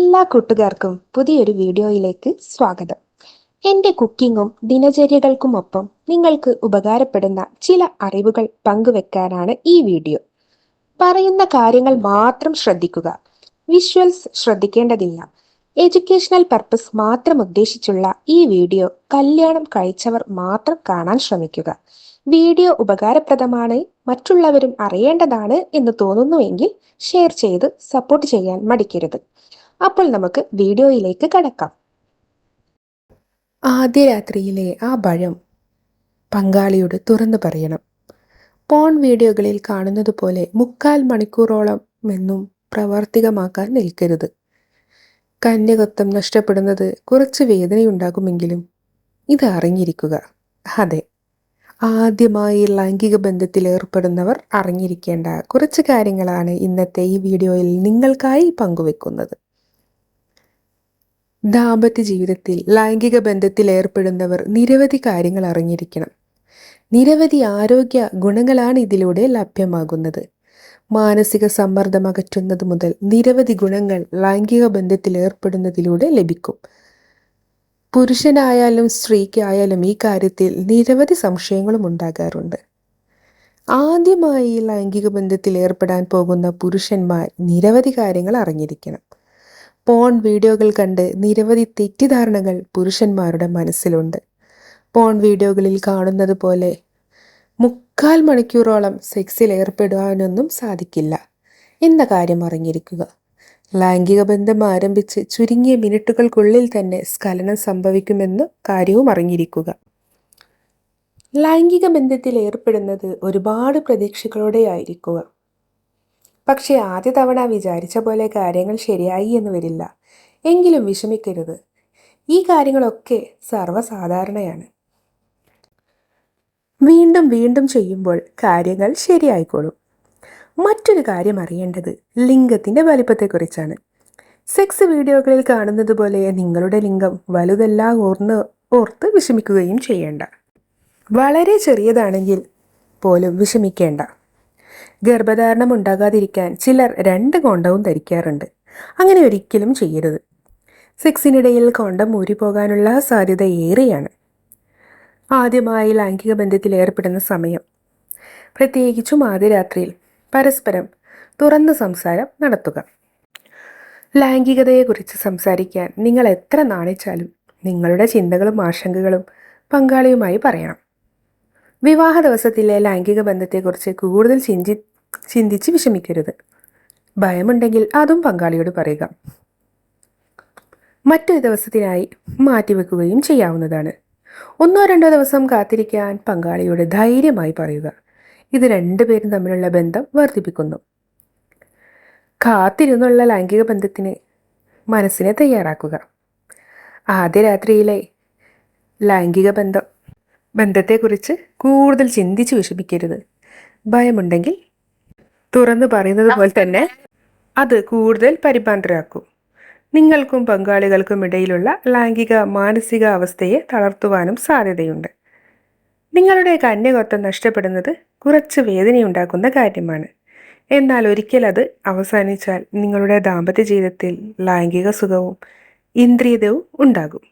എല്ലാ കൂട്ടുകാർക്കും പുതിയൊരു വീഡിയോയിലേക്ക് സ്വാഗതം. എൻ്റെ കുക്കിങ്ങും ദിനചര്യകൾക്കുമൊപ്പം നിങ്ങൾക്ക് ഉപകാരപ്പെടുന്ന ചില അറിവുകൾ പങ്കുവെക്കാനാണ് ഈ വീഡിയോ. പറയുന്ന കാര്യങ്ങൾ മാത്രം ശ്രദ്ധിക്കുക. വിഷ്വൽസ് ശ്രദ്ധിക്കേണ്ടതില്ല. എഡ്യൂക്കേഷണൽ പർപ്പസ് മാത്രം ഉദ്ദേശിച്ചുള്ള ഈ വീഡിയോ കല്യാണം കഴിച്ചവർ മാത്രം കാണാൻ ശ്രമിക്കുക. വീഡിയോ ഉപകാരപ്രദമാണ്, മറ്റുള്ളവരും അറിയേണ്ടതാണ് എന്ന് തോന്നുന്നുവെങ്കിൽ ഷെയർ ചെയ്ത് സപ്പോർട്ട് ചെയ്യാൻ മടിക്കരുത്. അപ്പോൾ നമുക്ക് വീഡിയോയിലേക്ക് കടക്കാം. ആദ്യ രാത്രിയിലെ ആ ഭയം പങ്കാളിയോട് തുറന്നു പറയണം. പോൺ വീഡിയോകളിൽ കാണുന്നത് പോലെ 3/4 മണിക്കൂറോളം എന്നും പ്രാവർത്തികമാക്കാൻ നിൽക്കരുത്. കന്യകത്വം നഷ്ടപ്പെടുന്നത് കുറച്ച് വേദനയുണ്ടാകുമെങ്കിലും ഇത് അറിഞ്ഞിരിക്കുക. അതെ, ആദ്യമായി ലൈംഗിക ബന്ധത്തിൽ ഏർപ്പെടുന്നവർ അറിഞ്ഞിരിക്കേണ്ട കുറച്ച് കാര്യങ്ങളാണ് ഇന്നത്തെ ഈ വീഡിയോയിൽ നിങ്ങൾക്കായി പങ്കുവെക്കുന്നത്. ദാമ്പത്യ ജീവിതത്തിൽ ലൈംഗിക ബന്ധത്തിൽ ഏർപ്പെടുന്നവർ നിരവധി കാര്യങ്ങൾ അറിഞ്ഞിരിക്കണം. നിരവധി ആരോഗ്യ ഗുണങ്ങളാണ് ഇതിലൂടെ ലഭ്യമാകുന്നത്. മാനസിക സമ്മർദ്ദം അകറ്റുന്നത് മുതൽ നിരവധി ഗുണങ്ങൾ ലൈംഗിക ബന്ധത്തിൽ ഏർപ്പെടുന്നതിലൂടെ ലഭിക്കും. പുരുഷനായാലും സ്ത്രീക്കായാലും ഈ കാര്യത്തിൽ നിരവധി സംശയങ്ങളും ഉണ്ടാകാറുണ്ട്. ആദ്യമായി ലൈംഗിക ബന്ധത്തിൽ ഏർപ്പെടാൻ പോകുന്ന പുരുഷന്മാർ നിരവധി കാര്യങ്ങൾ അറിഞ്ഞിരിക്കണം. പോൺ വീഡിയോകൾ കണ്ട് നിരവധി തെറ്റിദ്ധാരണകൾ പുരുഷന്മാരുടെ മനസ്സിലുണ്ട്. പോൺ വീഡിയോകളിൽ കാണുന്നത് പോലെ 3/4 മണിക്കൂറോളം സെക്സിൽ ഏർപ്പെടുവാനൊന്നും സാധിക്കില്ല എന്ന കാര്യം അറിഞ്ഞിരിക്കുക. ലൈംഗിക ബന്ധം ആരംഭിച്ച് ചുരുങ്ങിയ മിനിറ്റുകൾക്കുള്ളിൽ തന്നെ സ്ഖലനം സംഭവിക്കുമെന്ന കാര്യവും അറിഞ്ഞിരിക്കുക. ലൈംഗിക ബന്ധത്തിൽ ഏർപ്പെടുന്നത് ഒരുപാട് പ്രതീക്ഷകളോടെ ആയിരിക്കുക. പക്ഷേ ആദ്യ തവണ വിചാരിച്ച പോലെ കാര്യങ്ങൾ ശരിയായി എന്ന് വരില്ല. എങ്കിലും വിഷമിക്കരുത്. ഈ കാര്യങ്ങളൊക്കെ സർവ്വസാധാരണയാണ്. വീണ്ടും വീണ്ടും ചെയ്യുമ്പോൾ കാര്യങ്ങൾ ശരിയായിക്കോളും. മറ്റൊരു കാര്യം അറിയേണ്ടത് ലിംഗത്തിൻ്റെ വലിപ്പത്തെക്കുറിച്ചാണ്. സെക്സ് വീഡിയോകളിൽ കാണുന്നത് പോലെ നിങ്ങളുടെ ലിംഗം വലുതല്ല ഓർത്ത് വിഷമിക്കുകയും ചെയ്യേണ്ട. വളരെ ചെറിയതാണെങ്കിൽ പോലും വിഷമിക്കേണ്ട. ഗർഭധാരണം ഉണ്ടാകാതിരിക്കാൻ ചിലർ 2 കോണ്ടവും ധരിക്കാറുണ്ട്. അങ്ങനെ ഒരിക്കലും ചെയ്യരുത്. സെക്സിനിടയിൽ കോണ്ടം ഊരിപ്പോകാനുള്ള സാധ്യത ഏറെയാണ്. ആദ്യമായി ലൈംഗിക ബന്ധത്തിൽ ഏർപ്പെടുന്ന സമയം, പ്രത്യേകിച്ചും ആദ്യ രാത്രിയിൽ പരസ്പരം തുറന്ന സംസാരം നടത്തുക. ലൈംഗികതയെക്കുറിച്ച് സംസാരിക്കാൻ നിങ്ങൾ എത്ര നാണിച്ചാലും നിങ്ങളുടെ ചിന്തകളും ആശങ്കകളും പങ്കാളിയുമായി പറയണം. വിവാഹ ദിവസത്തിലെ ലൈംഗിക ബന്ധത്തെക്കുറിച്ച് കൂടുതൽ ചിന്തിച്ച് വിഷമിക്കരുത്. ഭയമുണ്ടെങ്കിൽ അതും പങ്കാളിയോട് പറയുക. മറ്റൊരു ദിവസത്തിനായി മാറ്റിവെക്കുകയും ചെയ്യാവുന്നതാണ്. 1-2 ദിവസം കാത്തിരിക്കാൻ പങ്കാളിയോട് ധൈര്യമായി പറയുക. ഇത് 2 പേരും തമ്മിലുള്ള ബന്ധം വർദ്ധിപ്പിക്കുന്നു. കാത്തിരുന്നുള്ള ലൈംഗിക ബന്ധത്തിന് മനസ്സിനെ തയ്യാറാക്കുക. ആദ്യ രാത്രിയിലെ ലൈംഗിക ബന്ധത്തെക്കുറിച്ച് കൂടുതൽ ചിന്തിച്ച് വിഷമിക്കരുത്. ഭയമുണ്ടെങ്കിൽ തുറന്നു പറയുന്നത് പോലെ തന്നെ അത് കൂടുതൽ പരിഭ്രാന്തരാക്കും. നിങ്ങൾക്കും പങ്കാളികൾക്കും ഇടയിലുള്ള ലൈംഗിക മാനസിക അവസ്ഥയെ തളർത്തുവാനും സാധ്യതയുണ്ട്. നിങ്ങളുടെ കന്യകത്വം നഷ്ടപ്പെടുന്നത് കുറച്ച് വേദനയുണ്ടാക്കുന്ന കാര്യമാണ്. എന്നാൽ ഒരിക്കൽ അത് അവസാനിച്ചാൽ നിങ്ങളുടെ ദാമ്പത്യ ജീവിതത്തിൽ ലൈംഗിക സുഖവും ഇന്ദ്രിയതവും ഉണ്ടാകും.